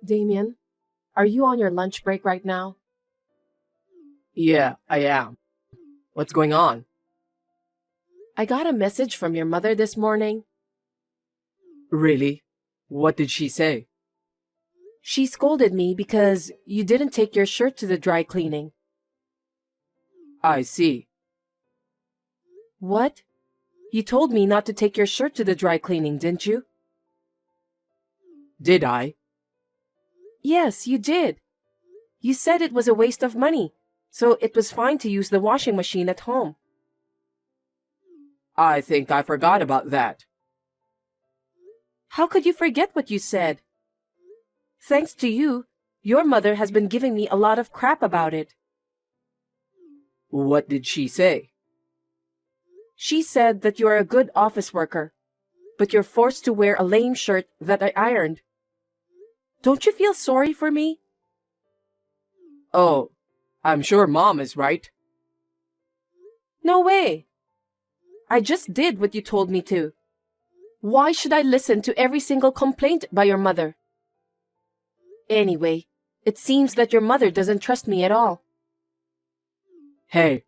Damien, are you on your lunch break right now? Yeah, I am. What's going on? I got a message from your mother this morning. Really? What did she say? She scolded me because you didn't take your shirt to the dry cleaning. I see. What? You told me not to take your shirt to the dry cleaning, didn't you? Did I? Yes, you did. You said it was a waste of money, so it was fine to use the washing machine at home. I think I forgot about that. How could you forget what you said? Thanks to you, your mother has been giving me a lot of crap about it. What did she say? She said that you are a good office worker, but you're forced to wear a lame shirt that I ironed. Don't you feel sorry for me? Oh, I'm sure Mom is right. No way. I just did what you told me to. Why should I listen to every single complaint by your mother? Anyway, it seems that your mother doesn't trust me at all. Hey,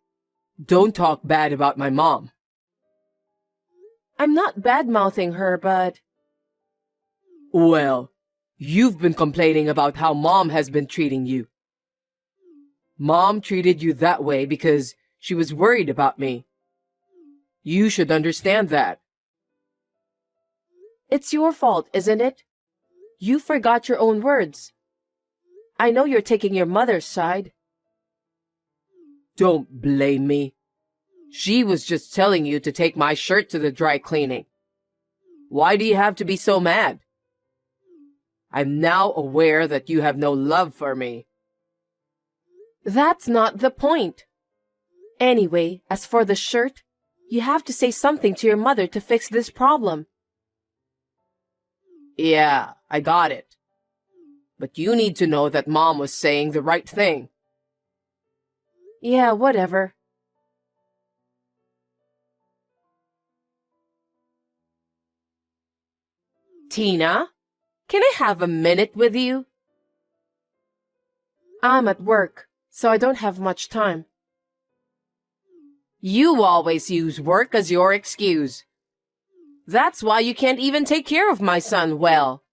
don't talk bad about my mom. I'm not bad-mouthing her, but... Well, you've been complaining about how Mom has been treating you. Mom treated you that way because she was worried about me. You should understand that. It's your fault, isn't it? You forgot your own words. I know you're taking your mother's side. Don't blame me. She was just telling you to take my shirt to the dry cleaning. Why do you have to be so mad? I'm now aware that you have no love for me. That's not the point. Anyway, as for the shirt, you have to say something to your mother to fix this problem. Yeah, I got it. But you need to know that Mom was saying the right thing. Yeah, whatever. Tina, can I have a minute with you? I'm at work, so I don't have much time. You always use work as your excuse. That's why you can't even take care of my son well.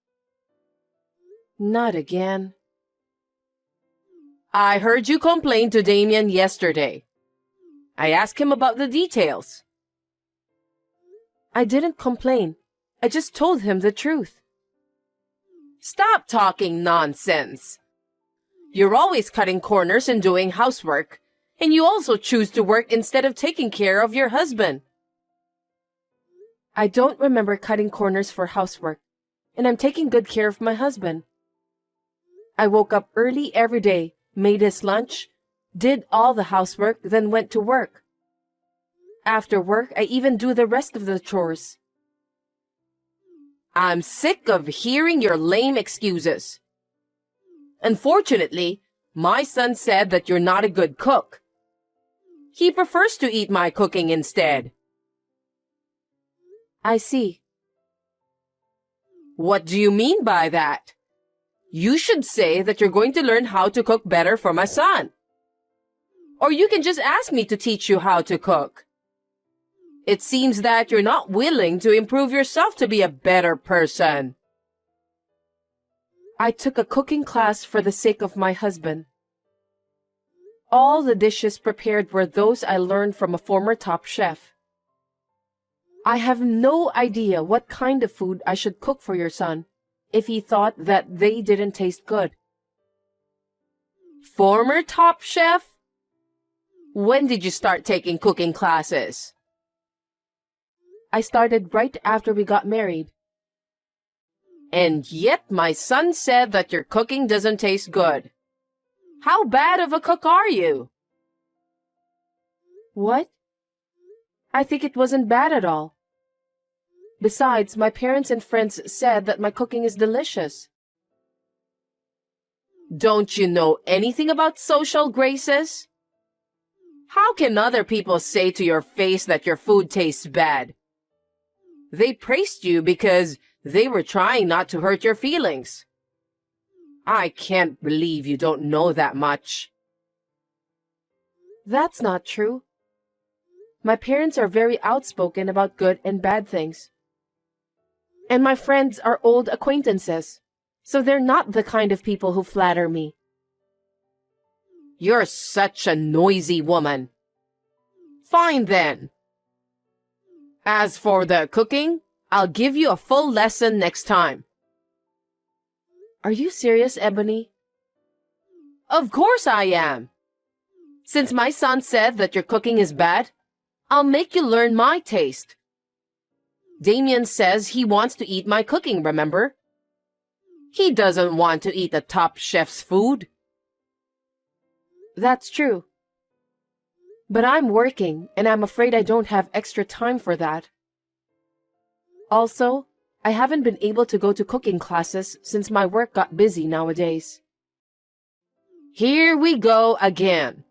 Not again. I heard you complain to Damien yesterday. I asked him about the details. I didn't complain. I just told him the truth. Stop talking nonsense. You're always cutting corners and doing housework, and you also choose to work instead of taking care of your husband. I don't remember cutting corners for housework, and I'm taking good care of my husband. I woke up early every day, made his lunch, did all the housework, then went to work. After work, I even do the rest of the chores. I'm sick of hearing your lame excuses. Unfortunately, my son said that you're not a good cook. He prefers to eat my cooking instead. I see. What do you mean by that? You should say that you're going to learn how to cook better for my son. Or you can just ask me to teach you how to cook. It seems that you're not willing to improve yourself to be a better person. I took a cooking class for the sake of my husband. All the dishes prepared were those I learned from a former top chef. I have no idea what kind of food I should cook for your son if he thought that they didn't taste good. Former top chef? When did you start taking cooking classes? I started right after we got married. And yet my son said that your cooking doesn't taste good. How bad of a cook are you? What? I think it wasn't bad at all. Besides, my parents and friends said that my cooking is delicious. Don't you know anything about social graces? How can other people say to your face that your food tastes bad? They praised you because they were trying not to hurt your feelings. I can't believe you don't know that much. That's not true. My parents are very outspoken about good and bad things. And my friends are old acquaintances, so they're not the kind of people who flatter me. You're such a noisy woman. Fine then. As for the cooking, I'll give you a full lesson next time. Are you serious, Ebony? Of course I am. Since my son said that your cooking is bad, I'll make you learn my taste. Damien says he wants to eat my cooking, remember? He doesn't want to eat the top chef's food. That's true. But I'm working, and I'm afraid I don't have extra time for that. Also, I haven't been able to go to cooking classes since my work got busy nowadays. Here we go again.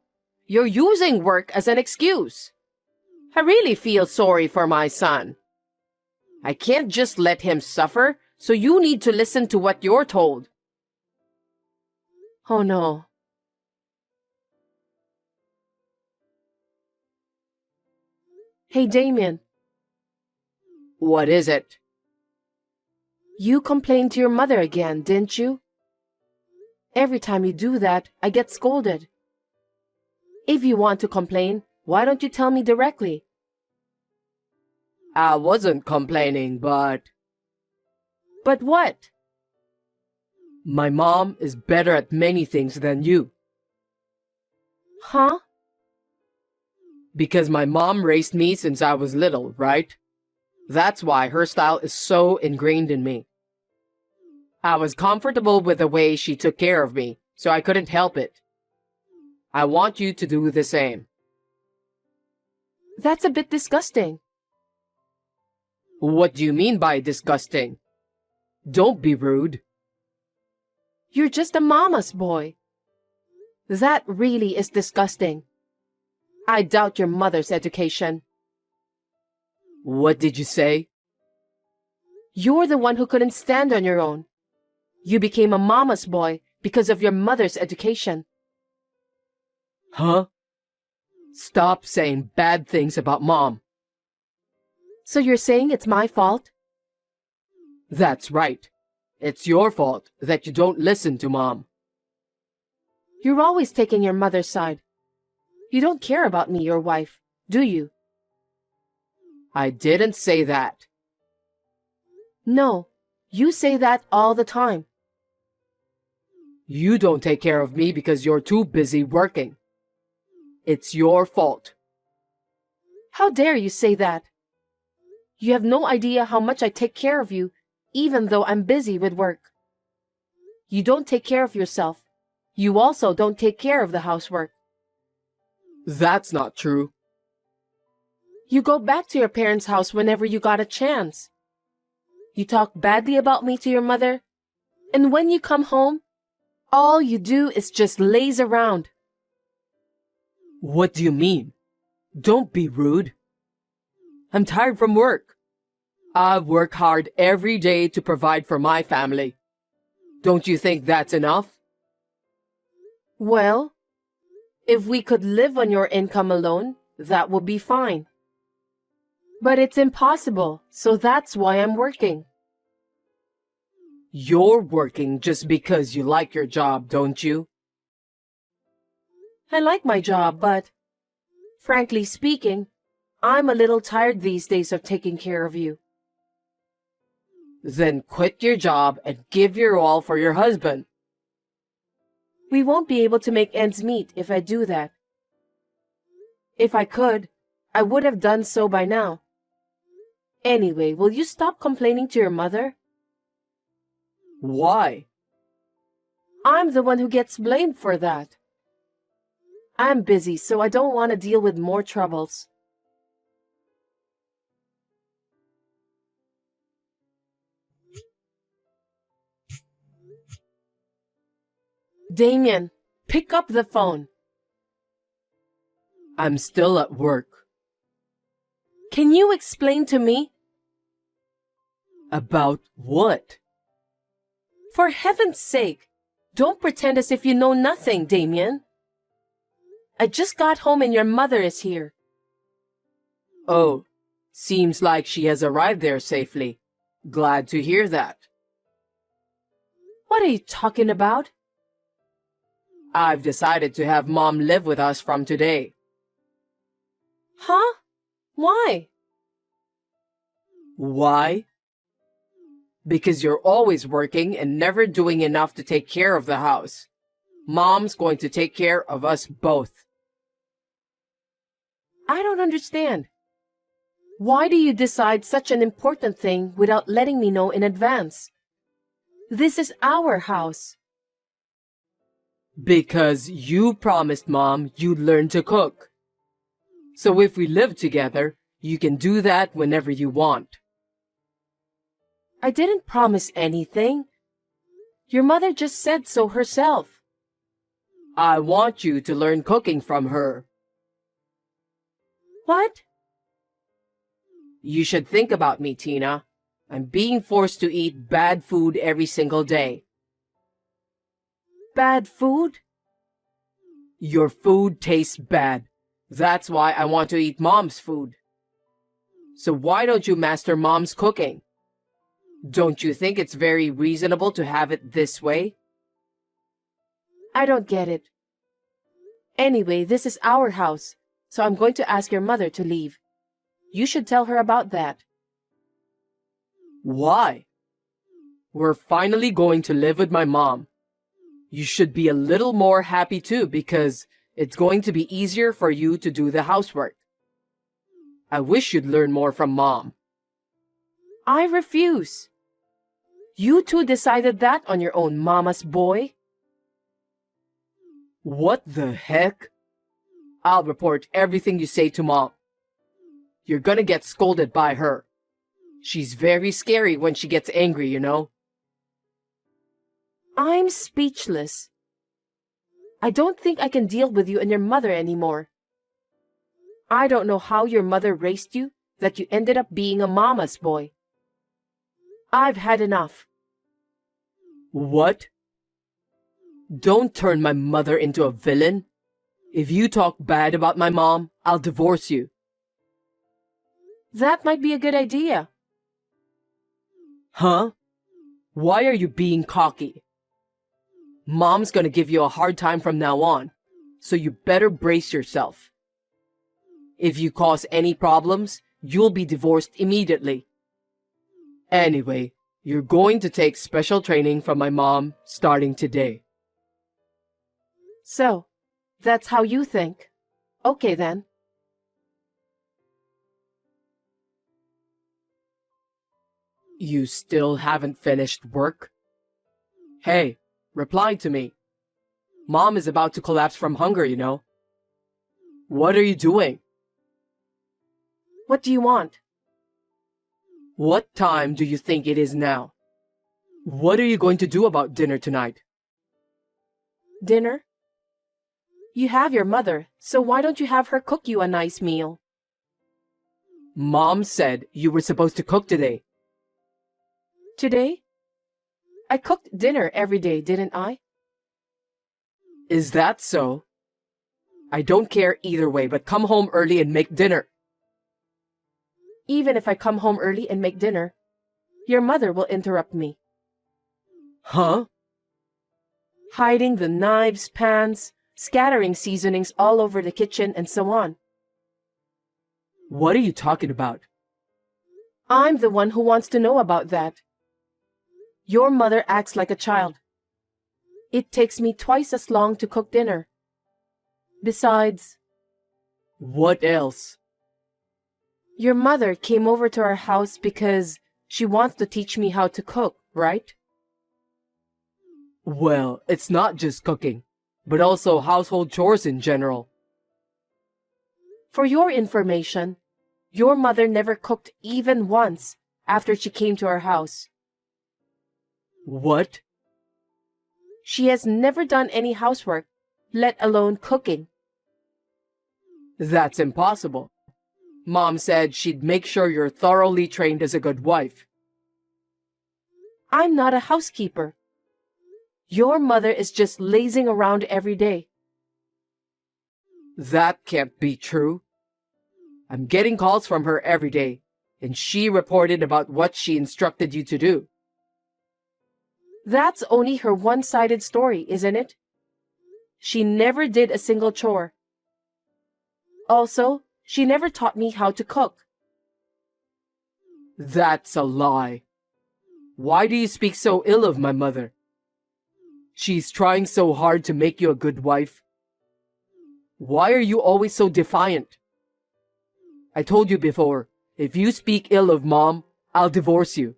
You're using work as an excuse. I really feel sorry for my son. I can't just let him suffer, so you need to listen to what you're told. Oh no. Hey, Damien. What is it? You complained to your mother again, didn't you? Every time you do that, I get scolded. If you want to complain, why don't you tell me directly? I wasn't complaining, but... But what? My mom is better at many things than you. Huh? Because my mom raised me since I was little, right? That's why her style is so ingrained in me. I was comfortable with the way she took care of me, so I couldn't help it. I want you to do the same. That's a bit disgusting. What do you mean by disgusting? Don't be rude. You're just a mama's boy. That really is disgusting. I doubt your mother's education. What did you say? You're the one who couldn't stand on your own. You became a mama's boy because of your mother's education. Huh? Stop saying bad things about Mom. So you're saying it's my fault? That's right. It's your fault that you don't listen to Mom. You're always taking your mother's side. You don't care about me, your wife, do you? I didn't say that. No, you say that all the time. You don't take care of me because you're too busy working. It's your fault. How dare you say that? You have no idea how much I take care of you, even though I'm busy with work. You don't take care of yourself. You also don't take care of the housework. That's not true. You go back to your parents' house whenever you got a chance. You talk badly about me to your mother, and when you come home, all you do is just laze around. What do you mean? Don't be rude. I'm tired from work. I work hard every day to provide for my family. Don't you think that's enough? Well, if we could live on your income alone, that would be fine. But it's impossible, so that's why I'm working. You're working just because you like your job, don't you? I like my job, but, frankly speaking, I'm a little tired these days of taking care of you. Then quit your job and give your all for your husband. We won't be able to make ends meet if I do that. If I could, I would have done so by now. Anyway, will you stop complaining to your mother? Why? I'm the one who gets blamed for that. I'm busy, so I don't want to deal with more troubles. Damien, pick up the phone. I'm still at work. Can you explain to me? About what? For heaven's sake, Don't pretend as if you know nothing, Damien. I just got home and your mother is here. Oh, seems like she has arrived there safely. Glad to hear that. What are you talking about? I've decided to have Mom live with us from today. Huh? Why? Why? Because you're always working and never doing enough to take care of the house. Mom's going to take care of us both. I don't understand. Why do you decide such an important thing without letting me know in advance? This is our house. Because you promised Mom you'd learn to cook. So if we live together, you can do that whenever you want. I didn't promise anything. Your mother just said so herself. I want you to learn cooking from her. What? You should think about me, Tina. I'm being forced to eat bad food every single day. Bad food? Your food tastes bad. That's why I want to eat Mom's food. So why don't you master Mom's cooking? Don't you think it's very reasonable to have it this way? I don't get it. Anyway, this is our house, so I'm going to ask your mother to leave. You should tell her about that. Why? We're finally going to live with my mom. You should be a little more happy too because it's going to be easier for you to do the housework. I wish you'd learn more from Mom. I refuse. You two decided that on your own, Mama's boy. What the heck? I'll report everything you say to Mom. You're gonna get scolded by her. She's very scary when she gets angry, you know. I'm speechless. I don't think I can deal with you and your mother anymore. I don't know how your mother raised you that you ended up being a mama's boy. I've had enough. What? Don't turn my mother into a villain. If you talk bad about my mom, I'll divorce you. That might be a good idea. Huh? Why are you being cocky? Mom's gonna give you a hard time from now on, so you better brace yourself. If you cause any problems, you'll be divorced immediately. Anyway, you're going to take special training from my mom starting today. So, that's how you think. Okay then. You still haven't finished work? Hey, reply to me. Mom is about to collapse from hunger, you know. What are you doing? What do you want? What time do you think it is now? What are you going to do about dinner tonight? Dinner? You have your mother, so why don't you have her cook you a nice meal? Mom said you were supposed to cook today. Today? I cooked dinner every day, didn't I? Is that so? I don't care either way, but come home early and make dinner. Even if I come home early and make dinner, your mother will interrupt me. Huh? Hiding the knives, pans, scattering seasonings all over the kitchen, and so on. What are you talking about? I'm the one who wants to know about that. Your mother acts like a child. It takes me twice as long to cook dinner. Besides... What else? Your mother came over to our house because she wants to teach me how to cook, right? Well, it's not just cooking, but also household chores in general. For your information, your mother never cooked even once after she came to our house. What? She has never done any housework, let alone cooking. That's impossible. Mom said she'd make sure you're thoroughly trained as a good wife. I'm not a housekeeper. Your mother is just lazing around every day. That can't be true. I'm getting calls from her every day, and she reported about what she instructed you to do. That's only her one-sided story, isn't it? She never did a single chore. Also, she never taught me how to cook. That's a lie. Why do you speak so ill of my mother? She's trying so hard to make you a good wife. Why are you always so defiant? I told you before, if you speak ill of Mom, I'll divorce you.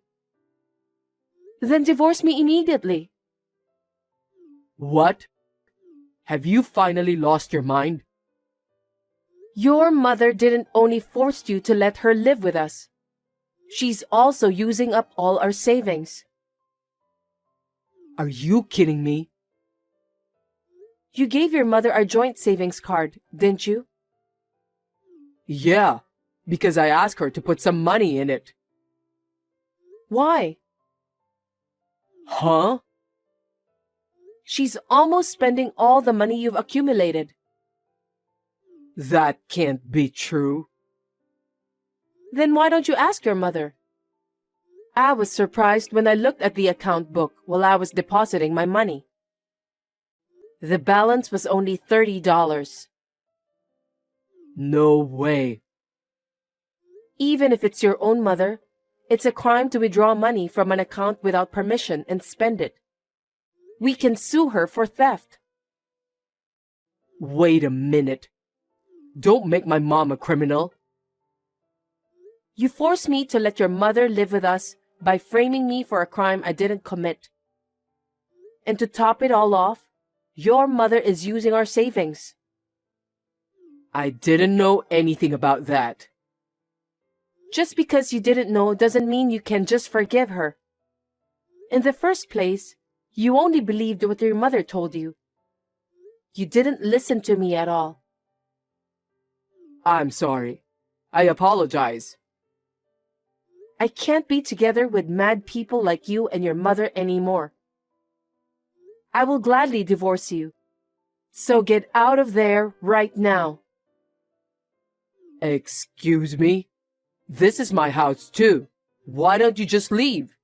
Then divorce me immediately. What? Have you finally lost your mind? Your mother didn't only force you to let her live with us. She's also using up all our savings. Are you kidding me? You gave your mother our joint savings card, didn't you? Yeah, because I asked her to put some money in it. Why? Huh? She's almost spending all the money you've accumulated. That can't be true. Then why don't you ask your mother? I was surprised when I looked at the account book while I was depositing my money. The balance was only $30. No way. Even if it's your own mother, it's a crime to withdraw money from an account without permission and spend it. We can sue her for theft. Wait a minute. Don't make my mom a criminal. You forced me to let your mother live with us by framing me for a crime I didn't commit. And to top it all off, your mother is using our savings. I didn't know anything about that. Just because you didn't know doesn't mean you can just forgive her. In the first place, you only believed what your mother told you. You didn't listen to me at all. I'm sorry. I apologize. I can't be together with mad people like you and your mother anymore. I will gladly divorce you. So get out of there right now. Excuse me? This is my house too. Why don't you just leave?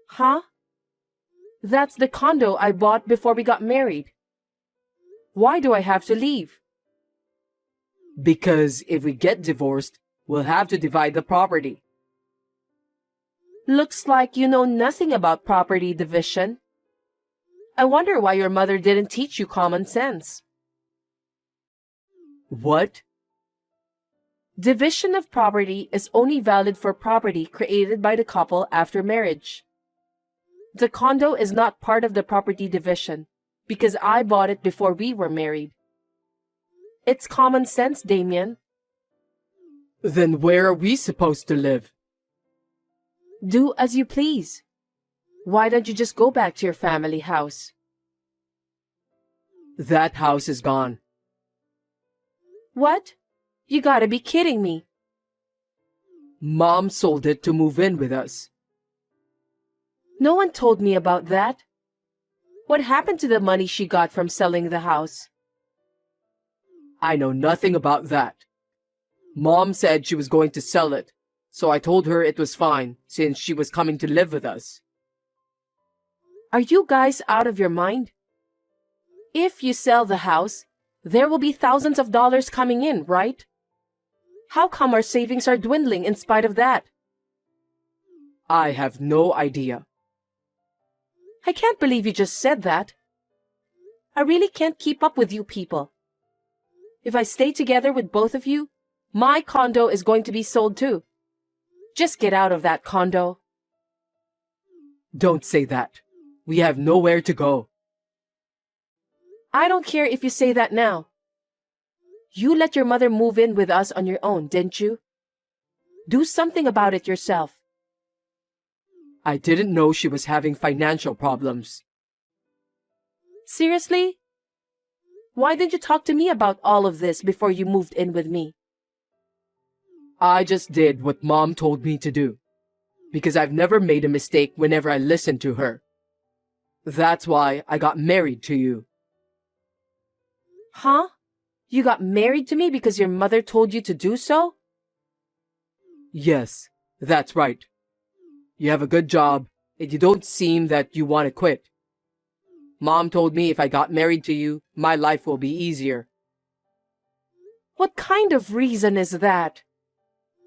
Huh? That's the condo I bought before we got married. Why do I have to leave? Because if we get divorced, we'll have to divide the property. Looks like you know nothing about property division. I wonder why your mother didn't teach you common sense. What? Division of property is only valid for property created by the couple after marriage. The condo is not part of the property division because I bought it before we were married. It's common sense, Damien. Then where are we supposed to live? Do as you please. Why don't you just go back to your family house? That house is gone. What? You gotta be kidding me. Mom sold it to move in with us. No one told me about that. What happened to the money she got from selling the house? I know nothing about that. Mom said she was going to sell it, so I told her it was fine since she was coming to live with us. Are you guys out of your mind? If you sell the house, there will be thousands of dollars coming in, right? How come our savings are dwindling in spite of that? I have no idea. I can't believe you just said that. I really can't keep up with you people. If I stay together with both of you, my condo is going to be sold too. Just get out of that condo. Don't say that. We have nowhere to go. I don't care if you say that now. You let your mother move in with us on your own, didn't you? Do something about it yourself. I didn't know she was having financial problems. Seriously? Why didn't you talk to me about all of this before you moved in with me? I just did what Mom told me to do, because I've never made a mistake whenever I listened to her. That's why I got married to you. Huh? You got married to me because your mother told you to do so? Yes, that's right. You have a good job, and you don't seem that you want to quit. Mom told me if I got married to you, my life will be easier. What kind of reason is that?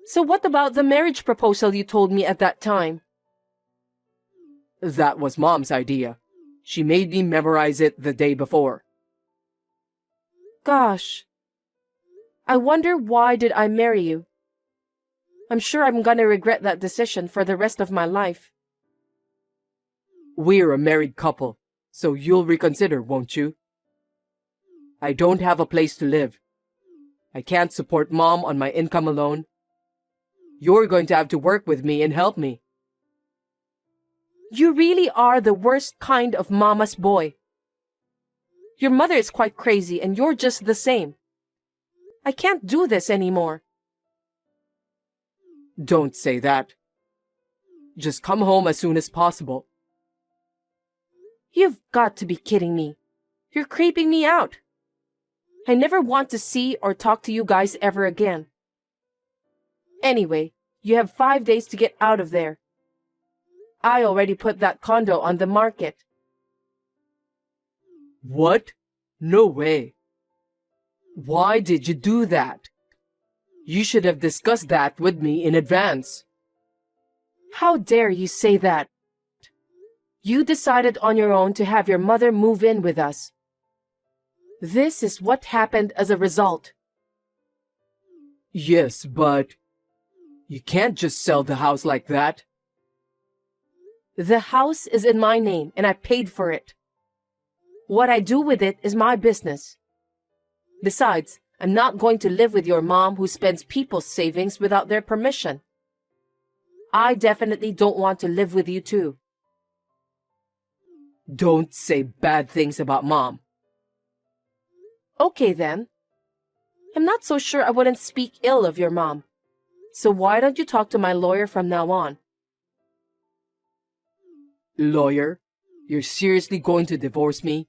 So what about the marriage proposal you told me at that time? That was Mom's idea. She made me memorize it the day before. Gosh. I wonder why did I marry you? I'm sure I'm gonna regret that decision for the rest of my life. We're a married couple, so you'll reconsider, won't you? I don't have a place to live. I can't support Mom on my income alone. You're going to have to work with me and help me. You really are the worst kind of mama's boy. Your mother is quite crazy and you're just the same. I can't do this anymore. Don't say that. Just come home as soon as possible. You've got to be kidding me. You're creeping me out. I never want to see or talk to you guys ever again. Anyway, you have 5 days to get out of there. I already put that condo on the market. What? No way. Why did you do that? You should have discussed that with me in advance. How dare you say that? You decided on your own to have your mother move in with us. This is what happened as a result. Yes, but you can't just sell the house like that. The house is in my name and I paid for it. What I do with it is my business. Besides, I'm not going to live with your mom who spends people's savings without their permission. I definitely don't want to live with you too. Don't say bad things about Mom. Okay then. I'm not so sure I wouldn't speak ill of your mom. So why don't you talk to my lawyer from now on? Lawyer? You're seriously going to divorce me?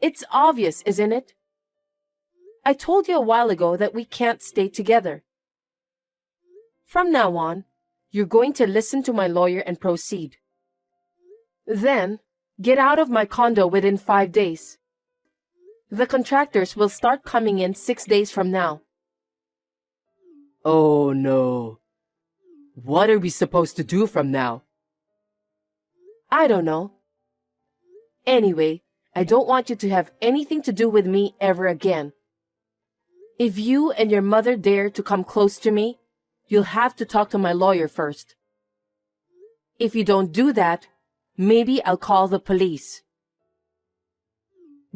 It's obvious, isn't it? I told you a while ago that we can't stay together. From now on, you're going to listen to my lawyer and proceed. Then, get out of my condo within 5 days. The contractors will start coming in 6 days from now. Oh no. What are we supposed to do from now? I don't know. Anyway, I don't want you to have anything to do with me ever again. If you and your mother dare to come close to me, you'll have to talk to my lawyer first. If you don't do that, maybe I'll call the police.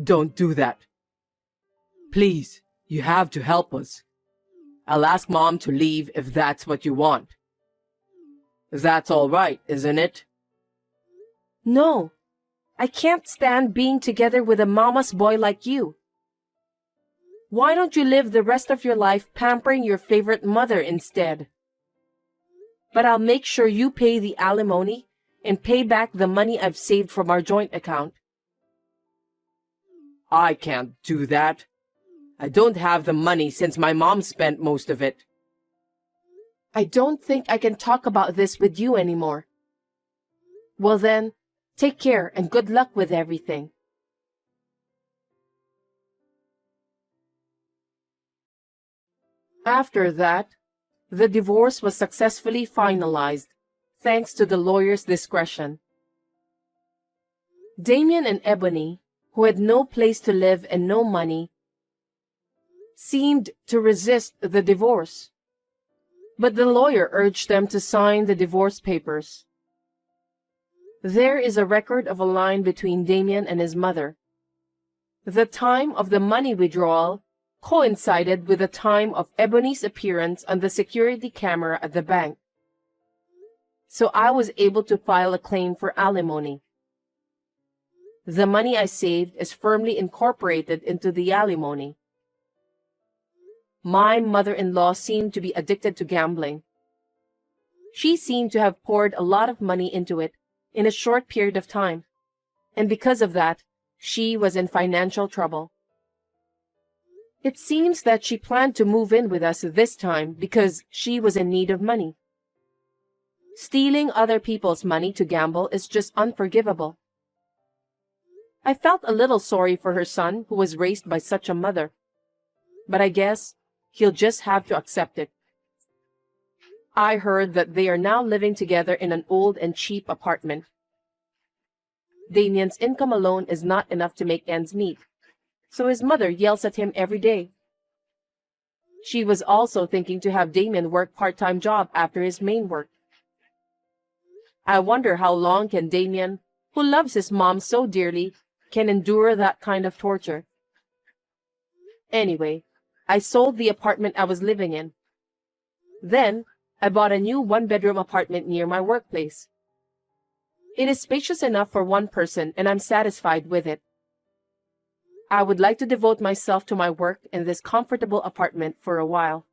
Don't do that. Please, you have to help us. I'll ask Mom to leave if that's what you want. That's all right, isn't it? No, I can't stand being together with a mama's boy like you. Why don't you live the rest of your life pampering your favorite mother instead? But I'll make sure you pay the alimony and pay back the money I've saved from our joint account. I can't do that. I don't have the money since my mom spent most of it. I don't think I can talk about this with you anymore. Well then, take care and good luck with everything. After that, the divorce was successfully finalized, thanks to the lawyer's discretion. Damien and Ebony, who had no place to live and no money, seemed to resist the divorce. But the lawyer urged them to sign the divorce papers. There is a record of a line between Damien and his mother. The time of the money withdrawal coincided with the time of Ebony's appearance on the security camera at the bank. So I was able to file a claim for alimony. The money I saved is firmly incorporated into the alimony. My mother-in-law seemed to be addicted to gambling. She seemed to have poured a lot of money into it in a short period of time, and because of that, she was in financial trouble. It seems that she planned to move in with us this time because she was in need of money. Stealing other people's money to gamble is just unforgivable. I felt a little sorry for her son who was raised by such a mother, but I guess he'll just have to accept it. I heard that they are now living together in an old and cheap apartment. Damien's income alone is not enough to make ends meet, so his mother yells at him every day. She was also thinking to have Damien work part-time job after his main work. I wonder how long can Damien, who loves his mom so dearly, can endure that kind of torture. Anyway, I sold the apartment I was living in. Then, I bought a new one-bedroom apartment near my workplace. It is spacious enough for one person and I'm satisfied with it. I would like to devote myself to my work in this comfortable apartment for a while.